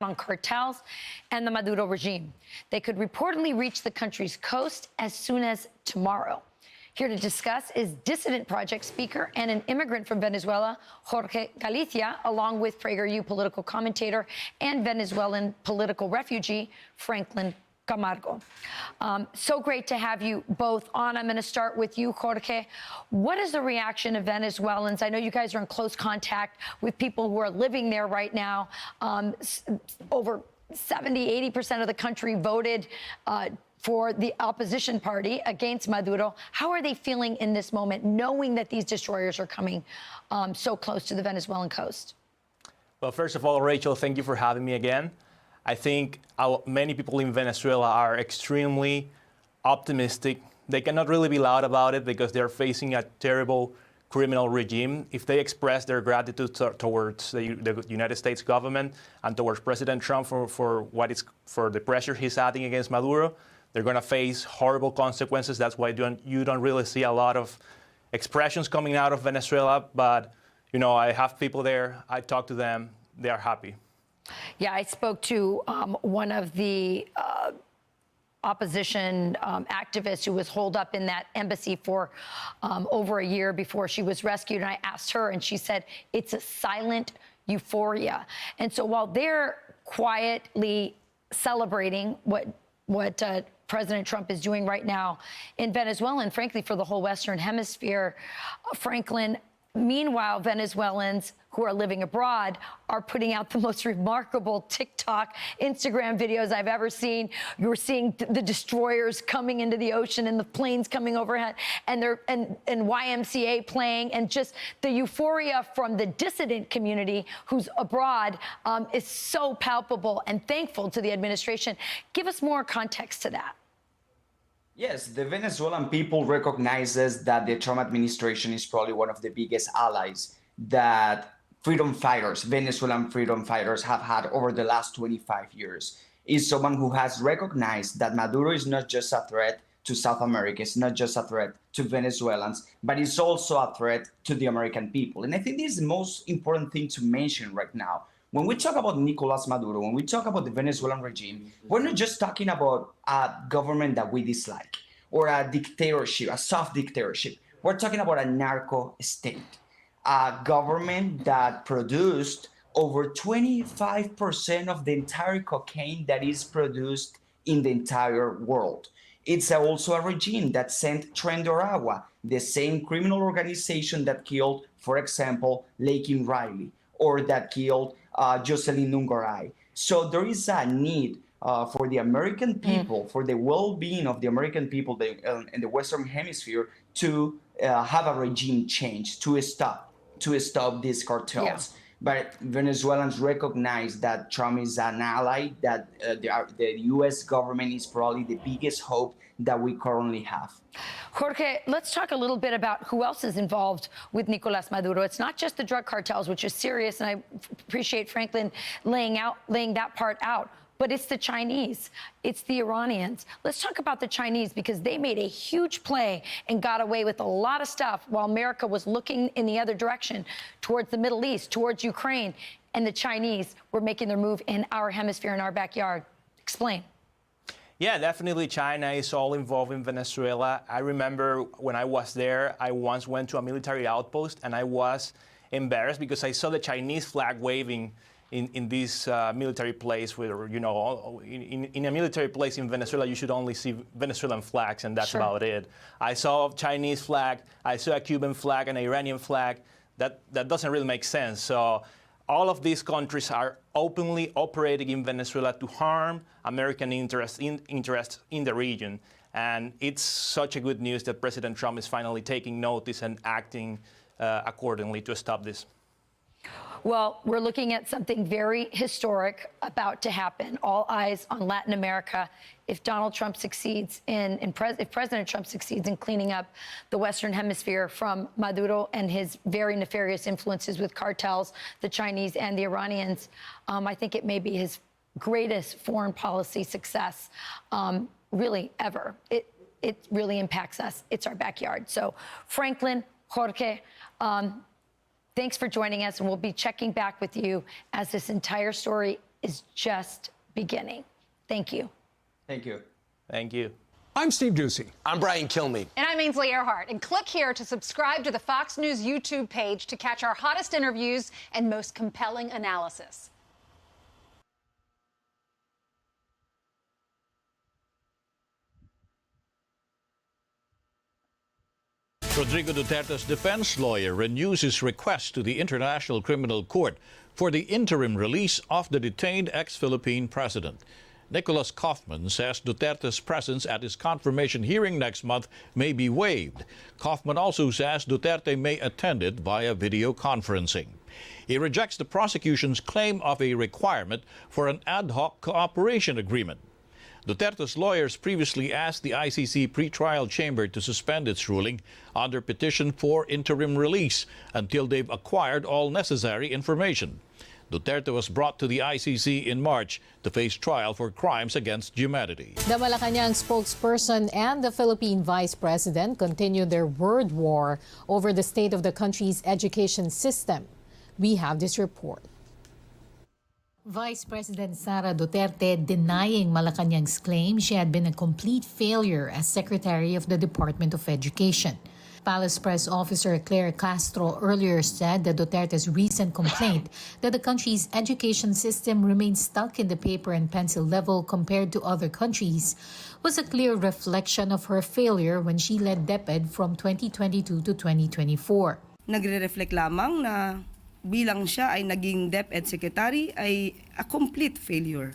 on cartels and the Maduro regime. They could reportedly reach the country's coast as soon as tomorrow. Here to discuss is Dissident Project speaker and an immigrant from Venezuela, Jorge Galicia, along with PragerU political commentator and Venezuelan political refugee, Franklin Camargo. So great to have you both on. I'm going to start with you, Jorge. What is the reaction of Venezuelans? I know you guys are in close contact with people who are living there right now. Over 70–80% of the country voted for the opposition party against Maduro. How are they feeling in this moment, knowing that these destroyers are coming so close to the Venezuelan coast? Well, first of all, Rachel, thank you for having me again. I think many people in Venezuela are extremely optimistic. They cannot really be loud about it because they're facing a terrible criminal regime. If they express their gratitude towards the United States government and towards President Trump for the pressure he's adding against Maduro, they're going to face horrible consequences. That's why you don't really see a lot of expressions coming out of Venezuela. But, you know, I have people there. I talk to them. They are happy. Yeah, I spoke to one of the opposition activists who was holed up in that embassy for over a year before she was rescued. And I asked her, and she said, it's a silent euphoria. And so while they're quietly celebrating what President Trump is doing right now in Venezuela, and frankly, for the whole Western Hemisphere, Franklin, meanwhile, Venezuelans who are living abroad are putting out the most remarkable TikTok, Instagram videos I've ever seen. You're seeing the destroyers coming into the ocean and the planes coming overhead, and YMCA playing, and just the euphoria from the dissident community who's abroad is so palpable, and thankful to the administration. Give us more context to that. Yes, the Venezuelan people recognizes that the Trump administration is probably one of the biggest allies that Venezuelan freedom fighters have had over the last 25 years. Is someone who has recognized that Maduro is not just a threat to South America, it's not just a threat to Venezuelans, but it's also a threat to the American people. And I think this is the most important thing to mention right now. When we talk about Nicolas Maduro, when we talk about the Venezuelan regime, we're not just talking about a government that we dislike or a dictatorship, a soft dictatorship. We're talking about a narco state, a government that produced over 25% of the entire cocaine that is produced in the entire world. It's also a regime that sent Tren de Aragua, the same criminal organization that killed, for example, Lakin Riley, or that killed Jocelyn Nungaray. So there is a need for the American people, for the well-being of the American people in the Western Hemisphere to have a regime change, to stop these cartels. Yeah. But Venezuelans recognize that Trump is an ally, that the U.S. government is probably the biggest hope that we currently have. Jorge, let's talk a little bit about who else is involved with Nicolas Maduro. It's not just the drug cartels, which is serious, and I appreciate Franklin laying that part out, but it's the Chinese, it's the Iranians. Let's talk about the Chinese, because they made a huge play and got away with a lot of stuff while America was looking in the other direction, towards the Middle East, towards Ukraine, and the Chinese were making their move in our hemisphere, in our backyard. Explain. Yeah, definitely China is all involved in Venezuela. I remember when I was there, I once went to a military outpost and I was embarrassed because I saw the Chinese flag waving in this military place where, you know, in a military place in Venezuela, you should only see Venezuelan flags, and that's about it. I saw a Chinese flag, I saw a Cuban flag, an Iranian flag. That doesn't really make sense. So all of these countries are openly operating in Venezuela to harm American interests in the region. And it's such a good news that President Trump is finally taking notice and acting accordingly to stop this. Well, we're looking at something very historic about to happen. All eyes on Latin America. If Donald Trump succeeds if President Trump succeeds in cleaning up the Western Hemisphere from Maduro and his very nefarious influences with cartels, the Chinese and the Iranians, I think it may be his greatest foreign policy success, really ever. It really impacts us. It's our backyard. So, Franklin, Jorge, thanks for joining us, and we'll be checking back with you as this entire story is just beginning. Thank you. Thank you. Thank you. I'm Steve Ducey. I'm Brian Kilmeade. And I'm Ainsley Earhart. And click here to subscribe to the Fox News YouTube page to catch our hottest interviews and most compelling analysis. Rodrigo Duterte's defense lawyer renews his request to the International Criminal Court for the interim release of the detained ex-Philippine president. Nicholas Kaufman says Duterte's presence at his confirmation hearing next month may be waived. Kaufman also says Duterte may attend it via video conferencing. He rejects the prosecution's claim of a requirement for an ad hoc cooperation agreement. Duterte's lawyers previously asked the ICC pretrial chamber to suspend its ruling under petition for interim release until they've acquired all necessary information. Duterte was brought to the ICC in March to face trial for crimes against humanity. The Malacanang spokesperson and the Philippine Vice President continued their word war over the state of the country's education system. We have this report. Vice President Sara Duterte denying Malacanang's claim she had been a complete failure as Secretary of the Department of Education. Palace Press Officer Claire Castro earlier said that Duterte's recent complaint that the country's education system remains stuck in the paper and pencil level compared to other countries was a clear reflection of her failure when she led DepEd from 2022 to 2024. Nagre-reflect lamang na bilang siya ay naging DepEd Secretary ay a complete failure.